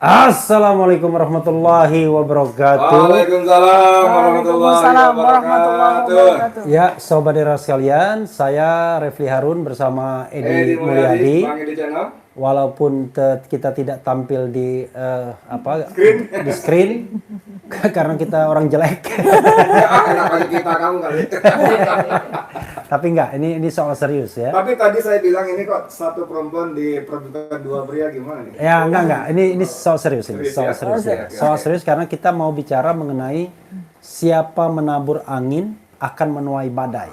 Assalamualaikum warahmatullahi wabarakatuh. Waalaikumsalam warahmatullahi wabarakatuh. Ya, sobat era sekalian, saya Refli Harun bersama Edi Mulyadi. Bang Edi Channel. Walaupun kita tidak tampil di di screen karena kita orang jelek. Enak kita kamu kali. Tapi enggak, ini soal serius ya. Tapi tadi saya bilang ini kok satu perempuan diperebutkan dua pria gimana nih? Ya, enggak. Ini soal serius ini. Soal serius. Ya? Soal serius karena kita mau bicara mengenai siapa menabur angin akan menuai badai.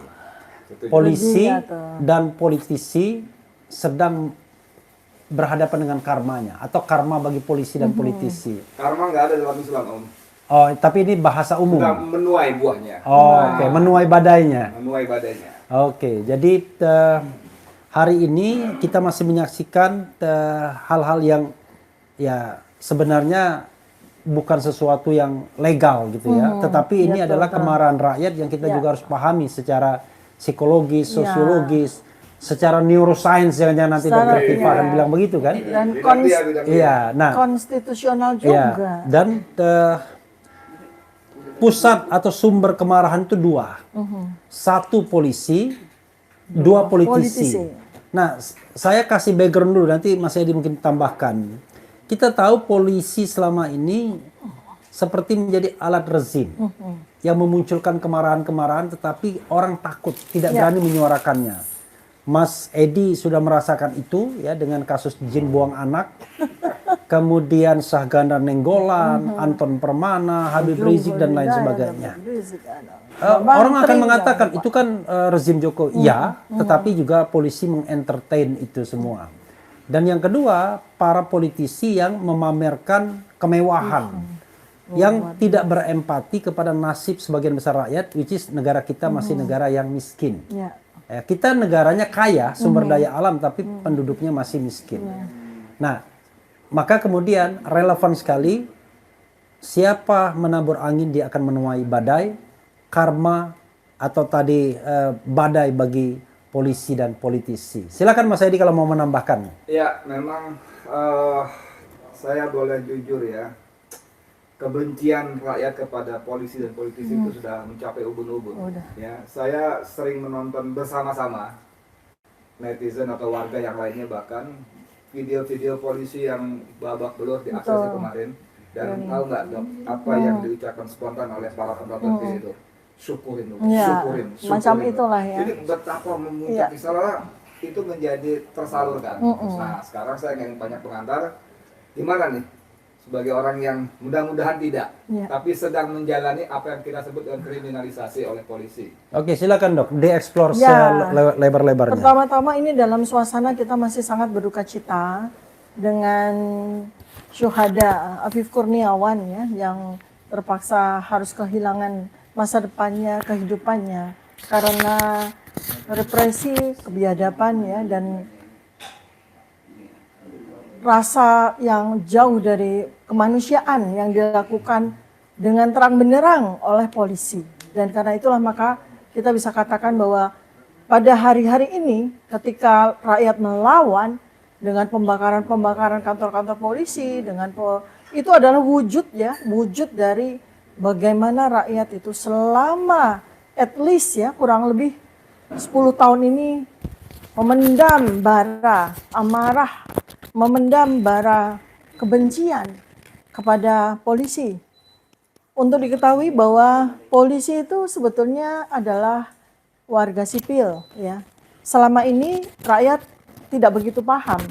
Polisi dan politisi sedang berhadapan dengan karmanya atau karma bagi polisi dan politisi. Karma nggak ada dalam Islam, Om. Oh, tapi ini bahasa umum. Sudah menuai buahnya. Oh, oke. Menuai badainya. Menuai badainya. Oke, jadi hari ini kita masih menyaksikan hal-hal yang ya sebenarnya bukan sesuatu yang legal gitu ya, tetapi ini adalah kemarahan rakyat yang kita juga harus pahami secara psikologis, sosiologis, secara neuroscience jangan nanti dokter Tifa akan bilang begitu kan? Dan konstitusional juga. Dan pusat atau sumber kemarahan itu dua, satu polisi, dua politisi. Nah, saya kasih background dulu, nanti Mas Edi mungkin tambahkan. Kita tahu polisi selama ini seperti menjadi alat rezim yang memunculkan kemarahan-kemarahan, tetapi orang takut, tidak berani menyuarakannya. Mas Edi sudah merasakan itu ya dengan kasus jin buang anak, kemudian Syahganda Nenggolan, Anton Permana, Habib Rizik dan lain sebagainya. Orang akan mengatakan itu kan rezim Jokowi, ya, tetapi juga polisi mengentertain itu semua. Dan yang kedua, para politisi yang memamerkan kemewahan, yang tidak berempati kepada nasib sebagian besar rakyat, which is negara kita masih negara yang miskin. Ya, kita negaranya kaya sumber daya alam tapi penduduknya masih miskin. Nah, maka kemudian relevan sekali siapa menabur angin dia akan menuai badai, karma atau tadi badai bagi polisi dan politisi. Silakan Mas Edi kalau mau menambahkan. Ya, memang saya boleh jujur ya. Kebencian rakyat kepada polisi dan politisi itu sudah mencapai ubun-ubun. Ya, saya sering menonton bersama-sama netizen atau warga yang lainnya bahkan video-video polisi yang babak belur di aksesi kemarin. Dan tahu nggak Dok, apa yang diucapkan spontan oleh para penonton video itu? Syukurin, syukurin. Macam itulah ya. Jadi betapa memuncak salah itu menjadi tersalurkan. Nah, sekarang saya ingin banyak pengantar. Gimana nih? Sebagai orang yang mudah-mudahan tidak, tapi sedang menjalani apa yang kita sebut dengan kriminalisasi oleh polisi. Oke, silakan Dok, dieksplor selebar-lebarnya. Pertama-tama ini dalam suasana kita masih sangat berduka cita dengan syuhada Afif Kurniawan ya, yang terpaksa harus kehilangan masa depannya, kehidupannya karena represi, kebiadaban ya, dan rasa yang jauh dari kemanusiaan yang dilakukan dengan terang benderang oleh polisi. Dan karena itulah maka kita bisa katakan bahwa pada hari-hari ini ketika rakyat melawan dengan pembakaran-pembakaran kantor-kantor polisi, itu adalah wujud dari bagaimana rakyat itu selama at least ya kurang lebih 10 tahun ini memendam bara amarah, memendam bara kebencian kepada polisi. Untuk diketahui bahwa polisi itu sebetulnya adalah warga sipil ya. Selama ini rakyat tidak begitu paham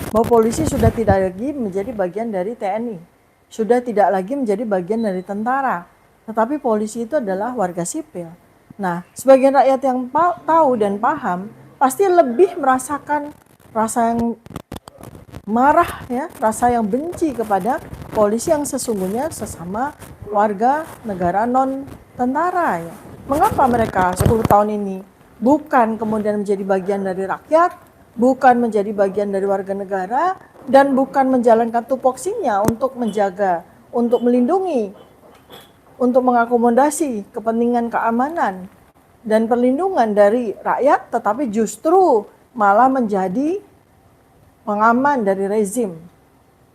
bahwa polisi sudah tidak lagi menjadi bagian dari TNI, sudah tidak lagi menjadi bagian dari tentara, tetapi polisi itu adalah warga sipil. Nah, sebagian rakyat yang tahu dan paham pasti lebih merasakan rasa yang marah ya, rasa yang benci kepada polisi yang sesungguhnya sesama warga negara non tentara ya. Mengapa mereka 10 tahun ini bukan kemudian menjadi bagian dari rakyat, bukan menjadi bagian dari warga negara, dan bukan menjalankan tupoksinya untuk menjaga, untuk melindungi, untuk mengakomodasi kepentingan keamanan dan perlindungan dari rakyat, tetapi justru malah menjadi pengaman dari rezim.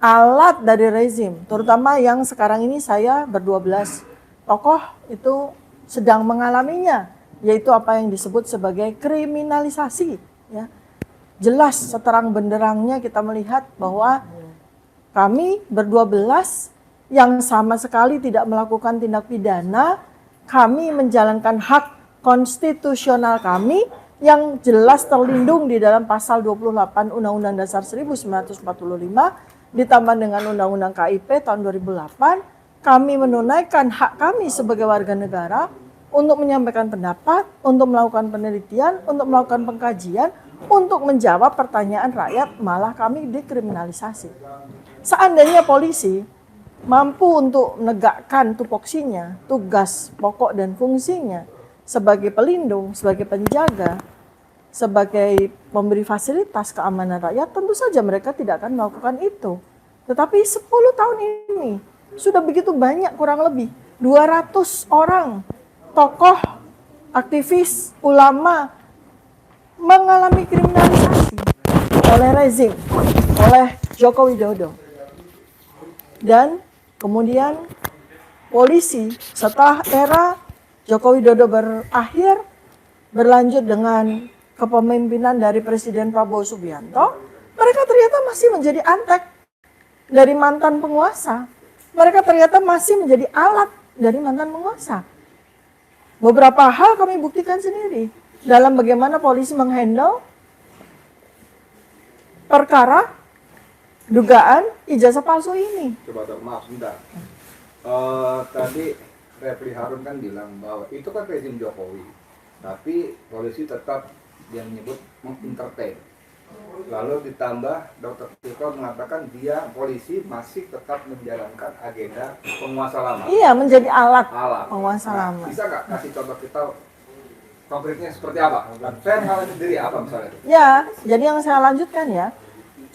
alat dari rezim, terutama yang sekarang ini saya ber-12 tokoh itu sedang mengalaminya, yaitu apa yang disebut sebagai kriminalisasi. Ya. Jelas seterang benderangnya kita melihat bahwa kami ber-12 yang sama sekali tidak melakukan tindak pidana, kami menjalankan hak konstitusional kami yang jelas terlindung di dalam pasal 28 Undang-Undang Dasar 1945 ditambah dengan Undang-Undang KIP tahun 2008, kami menunaikan hak kami sebagai warga negara untuk menyampaikan pendapat, untuk melakukan penelitian, untuk melakukan pengkajian, untuk menjawab pertanyaan rakyat, malah kami dikriminalisasi. Seandainya polisi mampu untuk menegakkan tupoksinya, tugas pokok dan fungsinya sebagai pelindung, sebagai penjaga, sebagai memberi fasilitas keamanan rakyat, tentu saja mereka tidak akan melakukan itu. Tetapi 10 tahun ini sudah begitu banyak, kurang lebih 200 orang tokoh, aktivis, ulama mengalami kriminalisasi oleh rezim, oleh Joko Widodo. Dan kemudian polisi setelah era Joko Widodo berakhir, berlanjut dengan kepemimpinan dari Presiden Prabowo Subianto, mereka ternyata masih menjadi antek dari mantan penguasa. Mereka ternyata masih menjadi alat dari mantan penguasa. Beberapa hal kami buktikan sendiri dalam bagaimana polisi menghandle perkara dugaan ijazah palsu ini. Coba dok, maaf sebentar. Tadi Refli Harun kan bilang bahwa itu kan rezim Jokowi, tapi polisi tetap dia menyebut mengentertain. Lalu ditambah Dr. Tito mengatakan dia polisi masih tetap menjalankan agenda penguasa lama. Iya, menjadi alat penguasa Nah, lama. bisa nggak kasih contoh kita konkretnya seperti apa? Saya hal sendiri apa misalnya? Ya, jadi yang saya lanjutkan ya.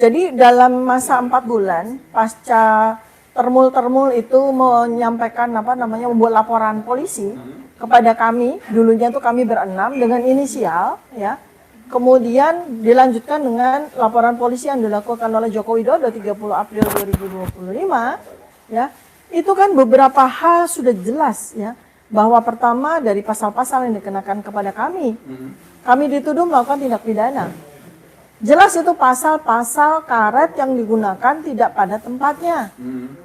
Jadi dalam masa 4 bulan pasca termul itu menyampaikan membuat laporan polisi kepada kami, dulunya itu kami berenam dengan inisial ya. Kemudian dilanjutkan dengan laporan polisi yang dilakukan oleh Joko Widodo 30 April 2025 ya. Itu kan beberapa hal sudah jelas ya, bahwa pertama dari pasal-pasal yang dikenakan kepada kami dituduh melakukan tindak pidana. Jelas itu pasal-pasal karet yang digunakan tidak pada tempatnya.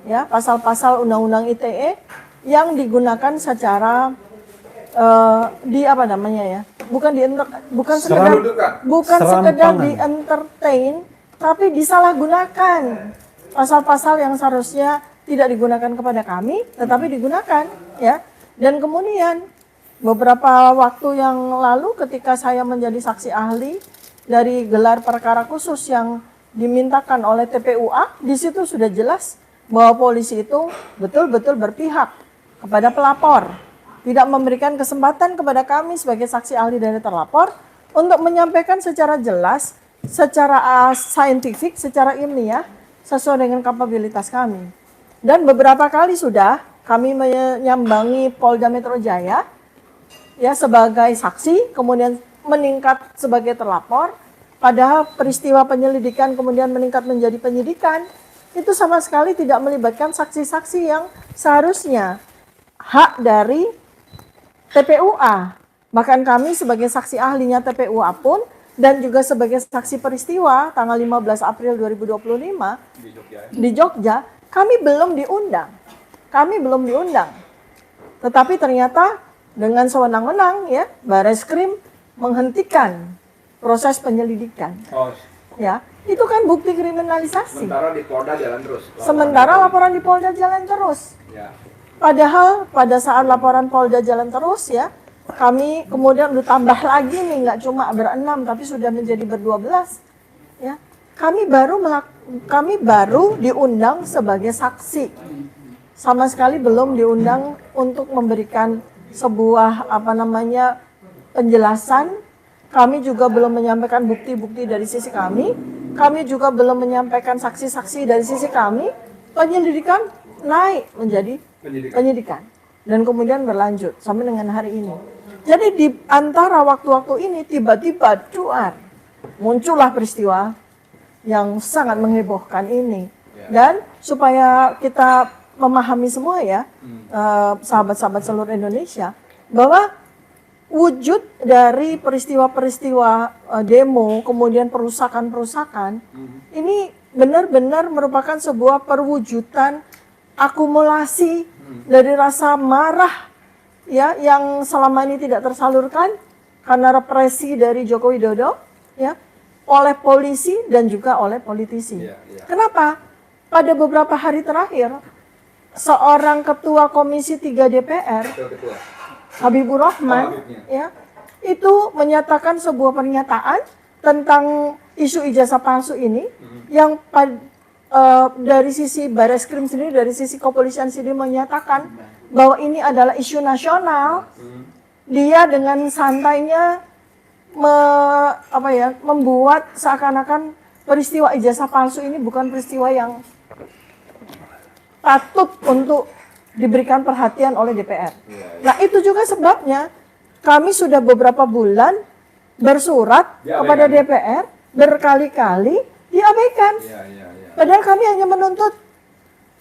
Ya, pasal-pasal Undang-Undang ITE yang digunakan secara bukan sekedar di entertain, tapi disalahgunakan. Pasal-pasal yang seharusnya tidak digunakan kepada kami, tetapi digunakan, ya. Dan kemudian beberapa waktu yang lalu ketika saya menjadi saksi ahli dari gelar perkara khusus yang dimintakan oleh TPUA, di situ sudah jelas bahwa polisi itu betul-betul berpihak kepada pelapor, tidak memberikan kesempatan kepada kami sebagai saksi ahli dari terlapor untuk menyampaikan secara jelas, secara saintifik, secara ilmiah, sesuai dengan kapabilitas kami. Dan beberapa kali sudah kami menyambangi Polda Metro Jaya ya sebagai saksi, kemudian meningkat sebagai terlapor, padahal peristiwa penyelidikan kemudian meningkat menjadi penyidikan, itu sama sekali tidak melibatkan saksi-saksi yang seharusnya hak dari TPUA. Bahkan kami sebagai saksi ahlinya TPUA pun dan juga sebagai saksi peristiwa tanggal 15 April 2025 di Jogja, kami belum diundang. Tetapi ternyata dengan sewenang-wenang ya, Bareskrim menghentikan proses penyelidikan. Ya, itu kan bukti kriminalisasi. Sementara di Polda jalan terus. Sementara laporan di Polda jalan terus. Ya. Padahal pada saat laporan Polda jalan terus ya, kami kemudian udah tambah lagi nih, nggak cuma berenam tapi sudah menjadi ber-12. Ya, kami baru diundang sebagai saksi. Sama sekali belum diundang untuk memberikan sebuah penjelasan. Kami juga belum menyampaikan bukti-bukti dari sisi kami. Kami juga belum menyampaikan saksi-saksi dari sisi kami. Penyelidikan naik menjadi penyidikan. Dan kemudian berlanjut sampai dengan hari ini. Jadi di antara waktu-waktu ini tiba-tiba muncullah peristiwa yang sangat menghebohkan ini. Dan supaya kita memahami semua ya, sahabat-sahabat seluruh Indonesia, bahwa wujud dari peristiwa-peristiwa demo, kemudian perusakan-perusakan, ini benar-benar merupakan sebuah perwujudan akumulasi dari rasa marah ya yang selama ini tidak tersalurkan karena represi dari Joko Widodo ya oleh polisi dan juga oleh politisi. Kenapa? Pada beberapa hari terakhir seorang ketua Komisi 3 DPR Habibur Rahman ya itu menyatakan sebuah pernyataan tentang isu ijazah palsu ini yang dari sisi Bareskrim sendiri, dari sisi kepolisian sendiri menyatakan bahwa ini adalah isu nasional. Dia dengan santainya membuat seakan-akan peristiwa ijazah palsu ini bukan peristiwa yang patut untuk diberikan perhatian oleh DPR. Nah itu juga sebabnya kami sudah beberapa bulan bersurat kepada DPR berkali-kali diabaikan. Padahal kami hanya menuntut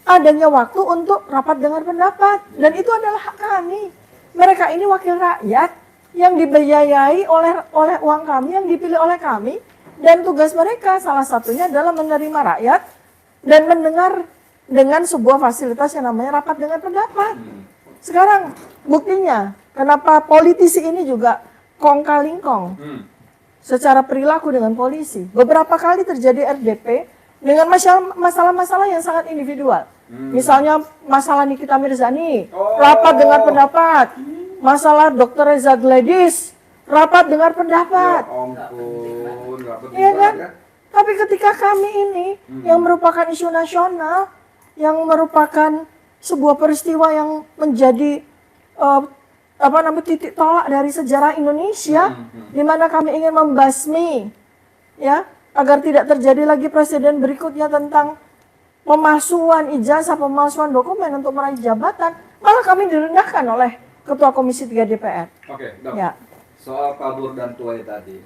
adanya waktu untuk rapat dengar pendapat dan itu adalah hak kami. Mereka ini wakil rakyat yang dibiayai oleh uang kami, yang dipilih oleh kami, dan tugas mereka salah satunya adalah menerima rakyat dan mendengar dengan sebuah fasilitas yang namanya rapat dengar pendapat. Sekarang buktinya, kenapa politisi ini juga kong kali kong secara perilaku dengan polisi. Beberapa kali terjadi RDP dengan masalah-masalah yang sangat individual. Misalnya masalah Nikita Mirzani, rapat dengar pendapat. Masalah Dr. Reza Gladys, rapat dengar pendapat. Ya ampun, ya kan? Tapi ketika kami ini yang merupakan isu nasional, yang merupakan sebuah peristiwa yang menjadi titik tolak dari sejarah Indonesia, di mana kami ingin membasmi, ya, agar tidak terjadi lagi presiden berikutnya tentang pemalsuan ijazah, pemalsuan dokumen untuk meraih jabatan, malah kami direndahkan oleh Ketua Komisi 3 DPR. Oke, Dok. Ya. Soal kabur dan tuai tadi,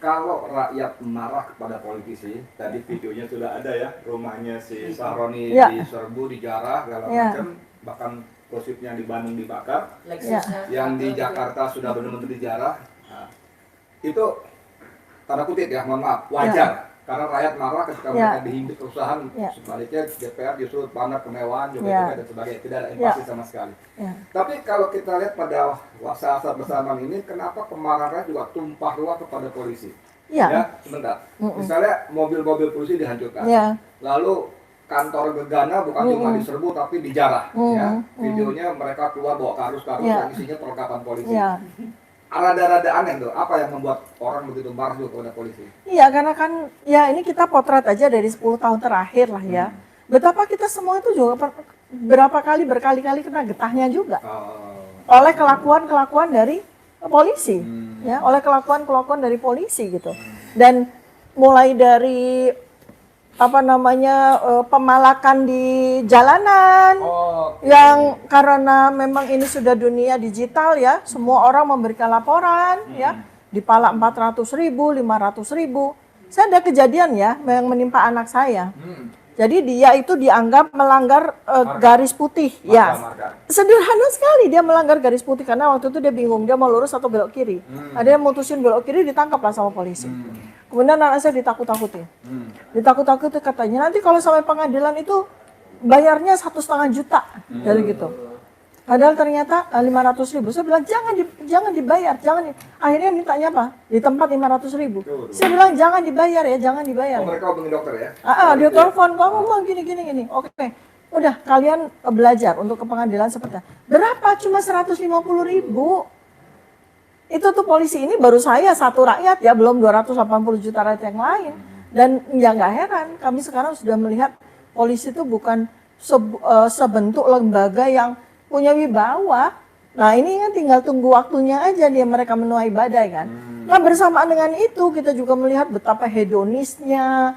kalau rakyat marah kepada politisi, tadi videonya sudah ada ya, rumahnya si Sahroni diserbu, dijarah, segala macam, bahkan gosipnya di Bandung dibakar, yang di Jakarta sudah benar-benar dijarah. Nah, itu tanda kutip ya, mohon maaf, wajar. Karena rakyat marah ketika mereka dihimpit perusahaan, sebaliknya DPR justru pamer kemewahan, juga dan sebagainya, tidak ada empati sama sekali. Tapi kalau kita lihat pada saat bersamaan ini, kenapa kemarahan juga tumpah ruah kepada polisi? Ya, sebentar. Misalnya mobil-mobil polisi dihancurkan, lalu kantor Gegana bukan cuma diserbu tapi dijarah. Ya, videonya mereka keluar bawa karus-karus yang isinya perlengkapan polisi. Rada-rada aneh tuh, apa yang membuat orang begitu marah juga kepada polisi? Iya, karena kan ya ini kita potret aja dari 10 tahun terakhir lah ya. Betapa kita semua itu juga berkali-kali kena getahnya juga. Oleh kelakuan-kelakuan dari polisi, ya, oleh kelakuan-kelakuan dari polisi gitu. Dan mulai dari pemalakan di jalanan yang karena memang ini sudah dunia digital ya, semua orang memberikan laporan ya, dipalak 400.000, 500.000. Saya ada kejadian ya yang menimpa anak saya. Jadi dia itu dianggap melanggar garis putih ya. Sederhana sekali dia melanggar garis putih karena waktu itu dia bingung dia mau lurus atau belok kiri. Ada yang mutusin belok kiri, ditangkap lah sama polisi. Kemudian anak saya ditakut-takutin. Ditakut-takutin katanya nanti kalau sampai pengadilan itu bayarnya 1,5 juta dari gitu. Padahal ternyata 500.000. Saya bilang jangan dibayar, Akhirnya mintanya apa? Di tempat 500.000. Saya bilang jangan dibayar ya, jangan dibayar. Mereka hubungi dokter ya? Dia telepon, kamu mau gini. Oke. Udah kalian belajar untuk ke pengadilan seperti itu. Berapa? Cuma 150.000. Itu tuh polisi ini baru saya satu rakyat ya, belum 280 juta rakyat yang lain. Dan ya nggak heran, kami sekarang sudah melihat polisi itu bukan sebentuk lembaga yang punya wibawa. Nah ini kan tinggal tunggu waktunya aja dia mereka menuai badai kan. Nah bersamaan dengan itu kita juga melihat betapa hedonisnya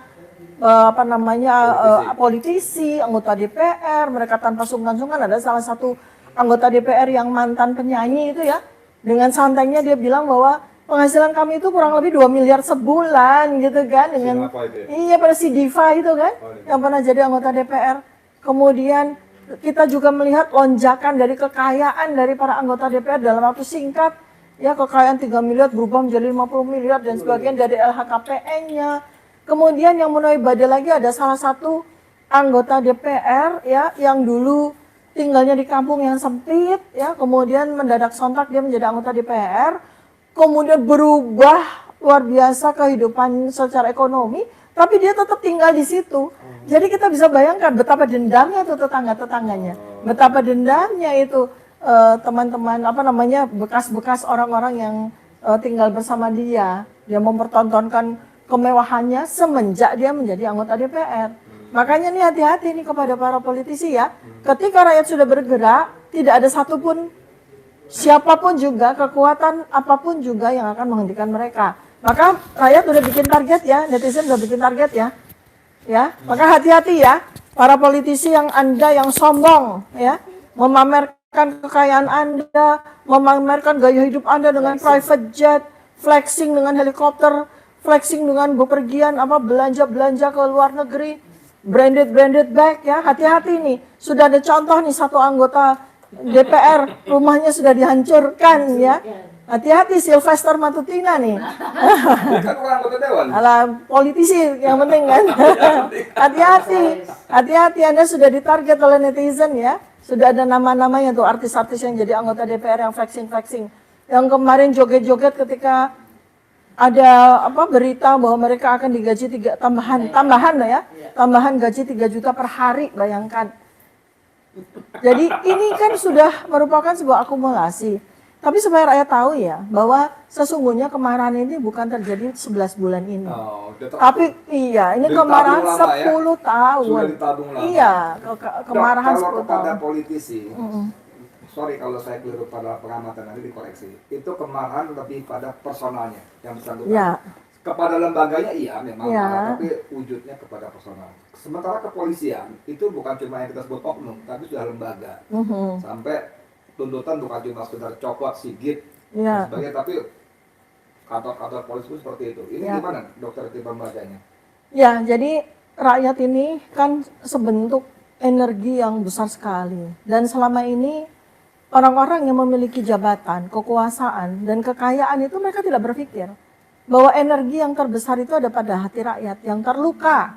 politisi, anggota DPR, mereka tanpa sungkan-sungkan. Ada salah satu anggota DPR yang mantan penyanyi itu ya, dengan santainya dia bilang bahwa penghasilan kami itu kurang lebih 2 miliar sebulan gitu kan dengan Apa itu ya? iya pada si Diva itu kan yang pernah jadi anggota DPR. Kemudian kita juga melihat lonjakan dari kekayaan dari para anggota DPR dalam waktu singkat. Ya, kekayaan 3 miliar berubah menjadi 50 miliar dan sebagian dari LHKPN-nya. Kemudian yang menuai badai lagi ada salah satu anggota DPR ya yang dulu tinggalnya di kampung yang sempit ya, kemudian mendadak sontak dia menjadi anggota DPR. Kemudian berubah luar biasa kehidupan secara ekonomi, tapi dia tetap tinggal di situ. Jadi kita bisa bayangkan betapa dendamnya itu tetangga-tetangganya. Betapa dendamnya itu teman-teman bekas-bekas orang-orang yang tinggal bersama dia. Dia mempertontonkan kemewahannya semenjak dia menjadi anggota DPR. Makanya nih hati-hati nih kepada para politisi ya. Ketika rakyat sudah bergerak, tidak ada satupun siapapun juga, kekuatan apapun juga yang akan menghentikan mereka. Maka rakyat udah bikin target ya, netizen udah bikin target ya. Ya, maka hati-hati ya para politisi yang Anda yang sombong ya, memamerkan kekayaan Anda, memamerkan gaya hidup Anda dengan private jet, flexing dengan helikopter, flexing dengan bepergian belanja-belanja ke luar negeri, branded bag ya. Hati-hati nih. Sudah ada contoh nih satu anggota DPR rumahnya sudah dihancurkan ya. Hati-hati Sylvester Matutina nih. Kan orang anggota dewan. Alah, politisi yang penting kan. Hati-hati Anda sudah ditarget oleh netizen ya. Sudah ada nama-namanya tuh artis-artis yang jadi anggota DPR yang flexing. Yang kemarin joget-joget ketika ada berita bahwa mereka akan digaji tambahan gaji 3 juta per hari, bayangkan. Jadi ini kan sudah merupakan sebuah akumulasi. Tapi supaya rakyat tahu ya bahwa sesungguhnya kemarahan ini bukan terjadi 11 bulan ini. Tapi iya, ini kemarahan 10 tahun. Sudah ditabung lama. Iya, kemarahan 10 kalau kepada tahun. politisi, sorry kalau saya keliru pada pengamatan nanti dikoreksi. Itu kemarahan lebih pada personalnya yang bersangkutan. Ya. Kepada lembaganya iya memang, Ya. tapi wujudnya kepada personal. Sementara kepolisian itu bukan cuma yang kita sebut oknum, tapi sudah lembaga. Sampai tuntutan bukan cuma sekedar copot, sigit, Ya. dan sebagainya, tapi kantor-kantor polisi pun seperti itu. Ini Ya. gimana dokter tipe membacanya? Ya, jadi rakyat ini kan sebentuk energi yang besar sekali. Dan selama ini orang-orang yang memiliki jabatan, kekuasaan, dan kekayaan itu mereka tidak berpikir bahwa energi yang terbesar itu ada pada hati rakyat yang terluka.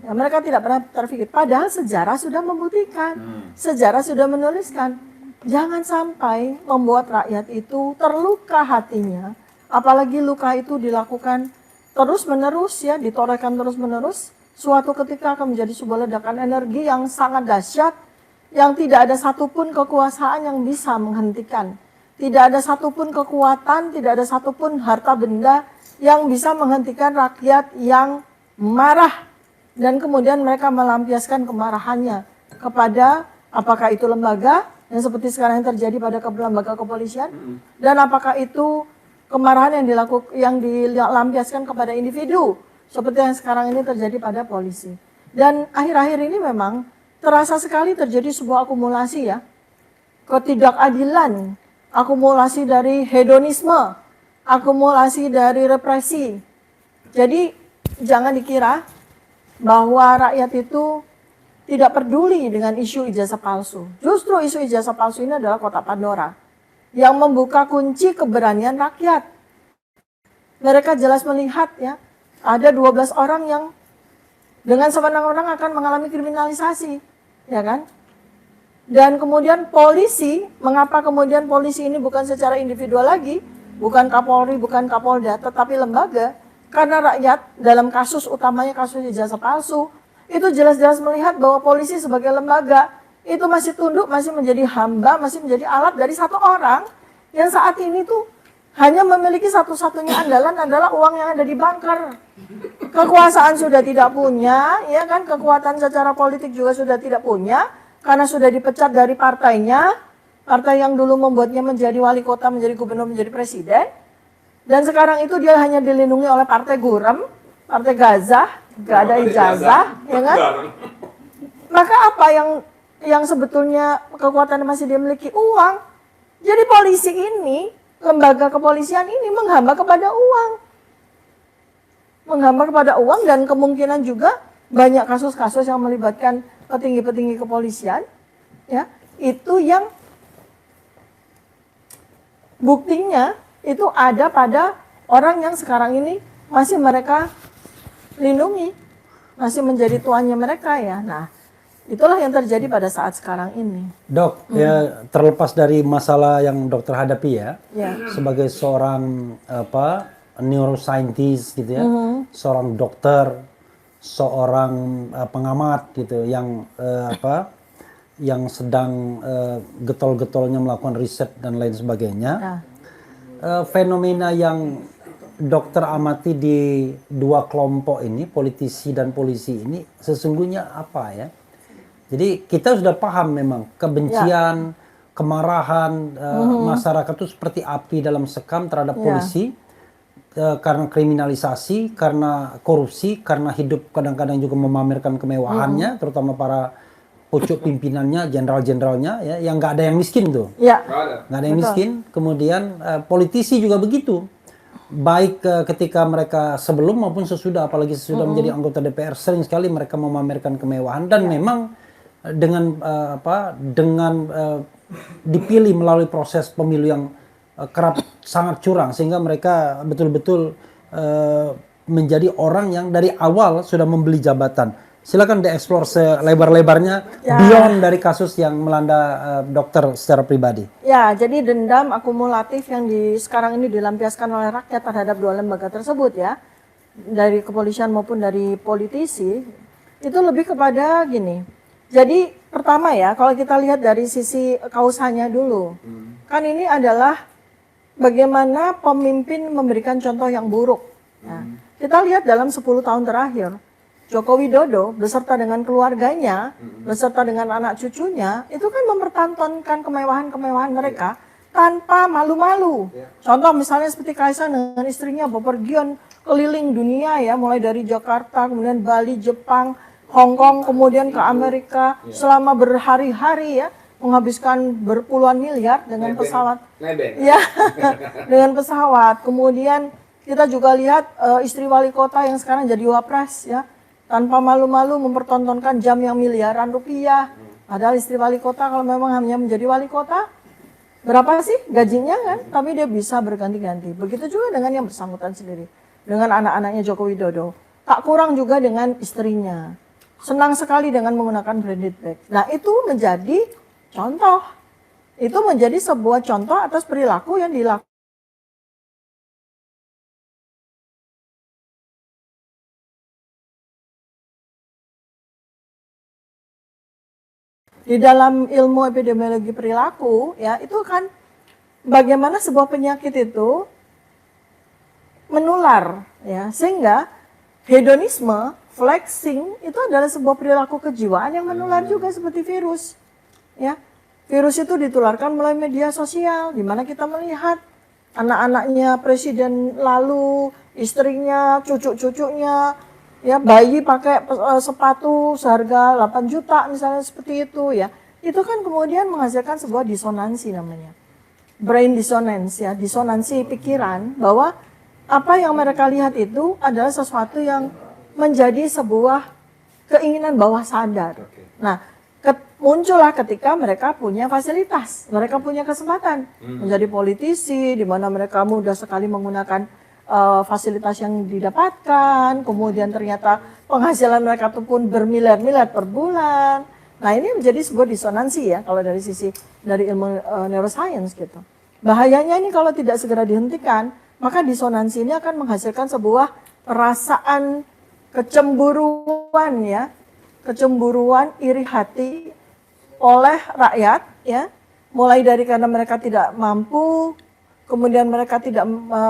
Ya, mereka tidak pernah terpikir. Padahal sejarah sudah membuktikan, sejarah sudah menuliskan. Jangan sampai membuat rakyat itu terluka hatinya. Apalagi luka itu dilakukan terus-menerus ya, ditorehkan terus-menerus. Suatu ketika akan menjadi sebuah ledakan energi yang sangat dahsyat, yang tidak ada satupun kekuasaan yang bisa menghentikan. Tidak ada satupun kekuatan, tidak ada satupun harta benda yang bisa menghentikan rakyat yang marah. Dan kemudian mereka melampiaskan kemarahannya kepada apakah itu lembaga, yang seperti sekarang yang terjadi pada lembaga kepolisian, dan apakah itu kemarahan yang dilampiaskan kepada individu, seperti yang sekarang ini terjadi pada polisi. Dan akhir-akhir ini memang terasa sekali terjadi sebuah akumulasi ya, ketidakadilan, akumulasi dari hedonisme, akumulasi dari represi. Jadi jangan dikira bahwa rakyat itu tidak peduli dengan isu ijazah palsu. Justru isu ijazah palsu ini adalah kotak Pandora yang membuka kunci keberanian rakyat. Mereka jelas melihat ya, ada 12 orang yang dengan sewenang-wenang akan mengalami kriminalisasi, ya kan? Dan kemudian polisi, mengapa kemudian polisi ini bukan secara individual lagi, bukan Kapolri, bukan Kapolda, tetapi lembaga? Karena rakyat dalam kasus utamanya kasus ijazah palsu, itu jelas-jelas melihat bahwa polisi sebagai lembaga itu masih tunduk, masih menjadi hamba, masih menjadi alat dari satu orang yang saat ini tuh hanya memiliki satu-satunya andalan adalah uang yang ada di bunker. Kekuasaan sudah tidak punya, ya kan? Kekuatan secara politik juga sudah tidak punya karena sudah dipecat dari partainya, partai yang dulu membuatnya menjadi wali kota, menjadi gubernur, menjadi presiden. Dan sekarang itu dia hanya dilindungi oleh partai Gurem, partai Gazah, gak ada ijazah, ya kan? Maka apa yang sebetulnya kekuatan masih dimiliki? Uang. Jadi polisi ini lembaga kepolisian ini menghamba kepada uang. Menghamba kepada uang, dan kemungkinan juga banyak kasus-kasus yang melibatkan petinggi-petinggi kepolisian, ya, itu yang buktinya itu ada pada orang yang sekarang ini masih mereka lindungi, masih menjadi tuannya mereka, ya. Nah, itulah yang terjadi pada saat sekarang ini. Dok, ya terlepas dari masalah yang dokter hadapi ya, sebagai seorang neuroscientist gitu ya, seorang dokter, seorang pengamat gitu yang yang sedang getol-getolnya melakukan riset dan lain sebagainya. Fenomena yang dokter amati di dua kelompok ini, politisi dan polisi ini, sesungguhnya apa ya? Jadi kita sudah paham memang kebencian, kemarahan masyarakat itu seperti api dalam sekam terhadap polisi karena kriminalisasi, karena korupsi, karena hidup kadang-kadang juga memamerkan kemewahannya, terutama para pucuk pimpinannya, jenderal-jenderalnya, ya, yang nggak ada yang miskin tuh, nggak ada yang miskin. Kemudian politisi juga begitu, baik ketika mereka sebelum maupun sesudah, apalagi sesudah menjadi anggota DPR, sering sekali mereka memamerkan kemewahan dan memang dengan dipilih melalui proses pemilu yang kerap sangat curang, sehingga mereka betul-betul menjadi orang yang dari awal sudah membeli jabatan. Silakan dieksplor selebar-lebarnya beyond dari kasus yang melanda dokter secara pribadi. Ya, jadi dendam akumulatif yang sekarang ini dilampiaskan oleh rakyat terhadap dua lembaga tersebut, ya, dari kepolisian maupun dari politisi, itu lebih kepada gini. Jadi pertama ya, kalau kita lihat dari sisi kausanya dulu, kan ini adalah bagaimana pemimpin memberikan contoh yang buruk. Ya. Kita lihat dalam 10 tahun terakhir, Joko Widodo beserta dengan keluarganya, beserta dengan anak cucunya, itu kan mempertontonkan kemewahan-kemewahan mereka tanpa malu-malu. Contoh misalnya seperti Kaisang dengan istrinya bepergian keliling dunia, ya, mulai dari Jakarta, kemudian Bali, Jepang, Hong Kong, kemudian ke Amerika selama berhari-hari, ya, menghabiskan berpuluhan miliar dengan pesawat. Ya, dengan pesawat. Kemudian kita juga lihat istri wali kota yang sekarang jadi wapres, ya, tanpa malu-malu mempertontonkan jam yang miliaran rupiah. Padahal istri wali kota kalau memang hanya menjadi wali kota, berapa sih gajinya kan? Tapi dia bisa berganti-ganti. Begitu juga dengan yang bersangkutan sendiri, dengan anak-anaknya Joko Widodo. Tak kurang juga dengan istrinya. Senang sekali dengan menggunakan branded bag. Nah, itu menjadi contoh. Itu menjadi sebuah contoh atas perilaku yang dilakukan di dalam ilmu epidemiologi perilaku, ya, itu kan bagaimana sebuah penyakit itu menular, ya, sehingga hedonisme, flexing itu adalah sebuah perilaku kejiwaan yang menular juga seperti virus, ya. Virus itu ditularkan melalui media sosial, di mana kita melihat anak-anaknya presiden lalu, istrinya, cucu-cucunya, ya, bayi pakai sepatu seharga 8 juta misalnya seperti itu, ya. Itu kan kemudian menghasilkan sebuah disonansi namanya. Brain dissonance, ya, disonansi pikiran bahwa apa yang mereka lihat itu adalah sesuatu yang menjadi sebuah keinginan bawah sadar. Nah, muncullah ketika mereka punya fasilitas, mereka punya kesempatan menjadi politisi, di mana mereka mudah sekali menggunakan fasilitas yang didapatkan, kemudian ternyata penghasilan mereka itu pun bermiliar-miliar per bulan. Nah, ini menjadi sebuah disonansi, ya, kalau dari sisi dari ilmu neuroscience gitu. Bahayanya ini kalau tidak segera dihentikan, maka disonansi ini akan menghasilkan sebuah perasaan kecemburuan, ya, kecemburuan, iri hati oleh rakyat, ya, mulai dari karena mereka tidak mampu, kemudian mereka tidak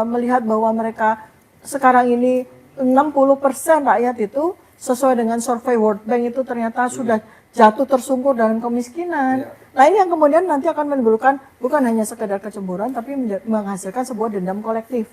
melihat bahwa mereka sekarang ini 60% rakyat itu sesuai dengan survei World Bank itu ternyata sudah jatuh tersungkur dalam kemiskinan. Nah, ini yang kemudian nanti akan menimbulkan bukan hanya sekedar kecemburuan, tapi menghasilkan sebuah dendam kolektif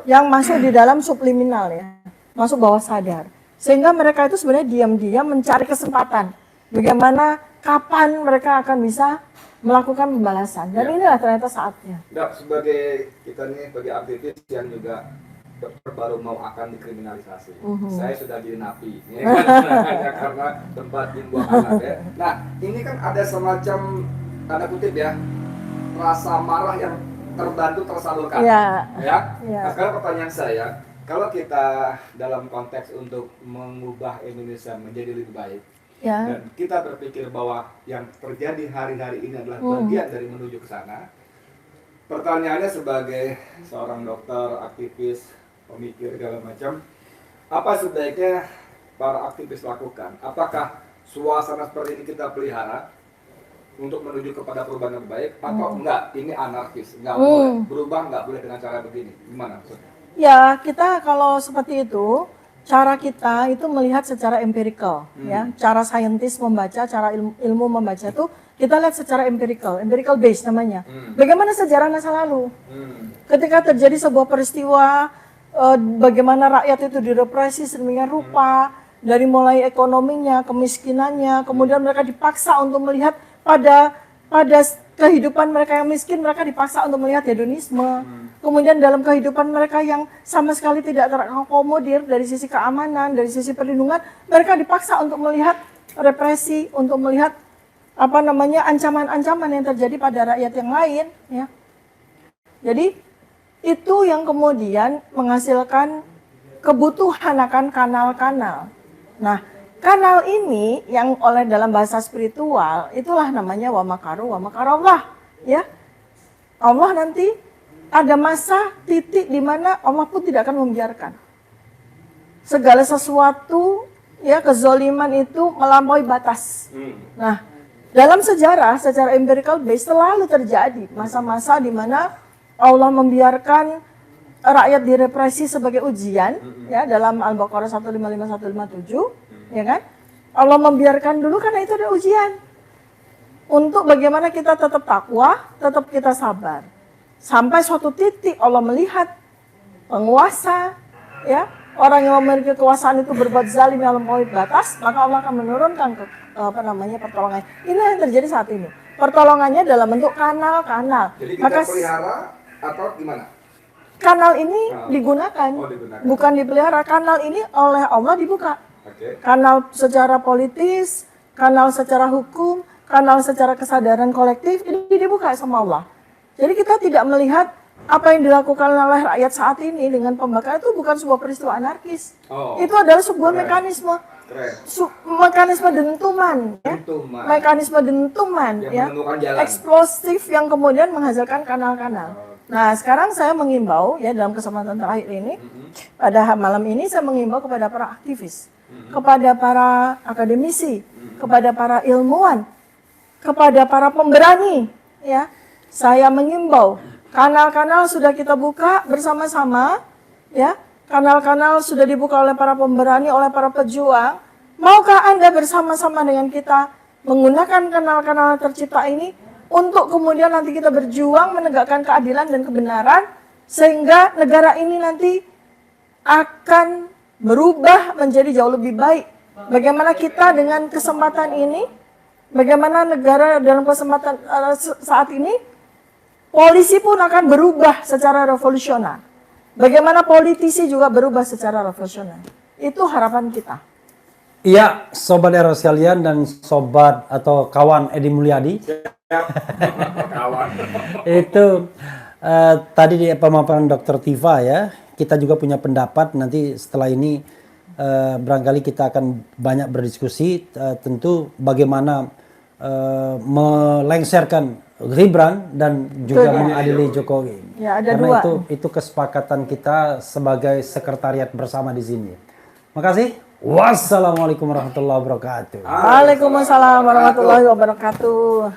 yang masuk di dalam subliminal, ya, masuk bawah sadar. Sehingga mereka itu sebenarnya diam-diam mencari kesempatan. Bagaimana kapan mereka akan bisa melakukan pembalasan. Dan inilah ternyata saatnya. Nah, sebagai kita nih, sebagai aktivis yang juga baru mau akan dikriminalisasi, saya sudah jadi napi, ya kan? Hanya karena tempat dibuang anak ya. Nah, ini kan ada semacam tanda kutip ya, rasa marah yang terbantu tersalurkan, ya. Nah, sekarang pertanyaan saya, kalau kita dalam konteks untuk mengubah Indonesia menjadi lebih baik, dan kita berpikir bahwa yang terjadi hari-hari ini adalah bagian dari menuju ke sana. Pertanyaannya sebagai seorang dokter, aktivis, pemikir segala macam, apa sebaiknya para aktivis lakukan? Apakah suasana seperti ini kita pelihara untuk menuju kepada perubahan yang baik, atau enggak? Ini anarkis, enggak boleh berubah, enggak boleh dengan cara begini. Gimana maksudnya? Ya, kita kalau seperti itu, cara kita itu melihat secara empirical, ya. Cara saintis membaca, cara ilmu membaca itu kita lihat secara empirical based namanya. Bagaimana sejarah masa lalu? Ketika terjadi sebuah peristiwa, bagaimana rakyat itu direpresi sedemikian rupa, dari mulai ekonominya, kemiskinannya, kemudian mereka dipaksa untuk melihat pada kehidupan mereka yang miskin, mereka dipaksa untuk melihat hedonisme. Kemudian dalam kehidupan mereka yang sama sekali tidak terakomodir dari sisi keamanan, dari sisi perlindungan, mereka dipaksa untuk melihat represi, untuk melihat ancaman-ancaman yang terjadi pada rakyat yang lain, ya. Jadi itu yang kemudian menghasilkan kebutuhan akan kanal-kanal. Nah, kanal ini yang oleh dalam bahasa spiritual itulah namanya wa makaru Allah, ya. Allah nanti ada masa titik di mana Allah pun tidak akan membiarkan segala sesuatu, ya, kezoliman itu melampaui batas. Nah, dalam sejarah secara empirical base selalu terjadi masa-masa di mana Allah membiarkan rakyat direpresi sebagai ujian, ya, dalam Al-Baqarah 155-157, ya kan? Allah membiarkan dulu karena itu ada ujian. Untuk bagaimana kita tetap takwa, tetap kita sabar. Sampai suatu titik Allah melihat penguasa, ya, orang yang memiliki kekuasaan itu berbuat zalim yang melampaui batas, maka Allah akan menurunkan pertolongan. Ini yang terjadi saat ini. Pertolongannya dalam bentuk kanal-kanal. Jadi kita pelihara atau gimana? Kanal ini digunakan, bukan dipelihara. Kanal ini oleh Allah dibuka. Kanal secara politis, kanal secara hukum, kanal secara kesadaran kolektif, ini dibuka sama Allah. Jadi kita tidak melihat apa yang dilakukan oleh rakyat saat ini dengan pembakaran itu bukan sebuah peristiwa anarkis. Itu adalah sebuah mekanisme. Mekanisme dentuman, ya? Mekanisme dentuman, ya, eksplosif yang kemudian menghasilkan kanal-kanal. Nah, sekarang saya mengimbau, ya, dalam kesempatan terakhir ini, pada malam ini saya mengimbau kepada para aktivis, kepada para akademisi, kepada para ilmuwan, kepada para pemberani, ya. Saya mengimbau, kanal-kanal sudah kita buka bersama-sama, ya. Kanal-kanal sudah dibuka oleh para pemberani, oleh para pejuang. Maukah Anda bersama-sama dengan kita menggunakan kanal-kanal tercipta ini untuk kemudian nanti kita berjuang menegakkan keadilan dan kebenaran sehingga negara ini nanti akan berubah menjadi jauh lebih baik. Bagaimana kita dengan kesempatan ini, bagaimana negara dalam kesempatan saat ini, polisi pun akan berubah secara revolusioner. Bagaimana politisi juga berubah secara revolusioner. Itu harapan kita. Iya, Sobat Eros sekalian dan Sobat atau kawan Edi Mulyadi. Kawan. Itu tadi di pemaparan Dr. Tiva, ya. Kita juga punya pendapat nanti setelah ini barangkali kita akan banyak berdiskusi tentu bagaimana melengsarkan Gibran dan juga mengadili Jokowi. Ya, ada karena dua. itu kesepakatan kita sebagai sekretariat bersama di sini. Makasih. Wassalamualaikum warahmatullahi wabarakatuh. Waalaikumsalam warahmatullahi wabarakatuh.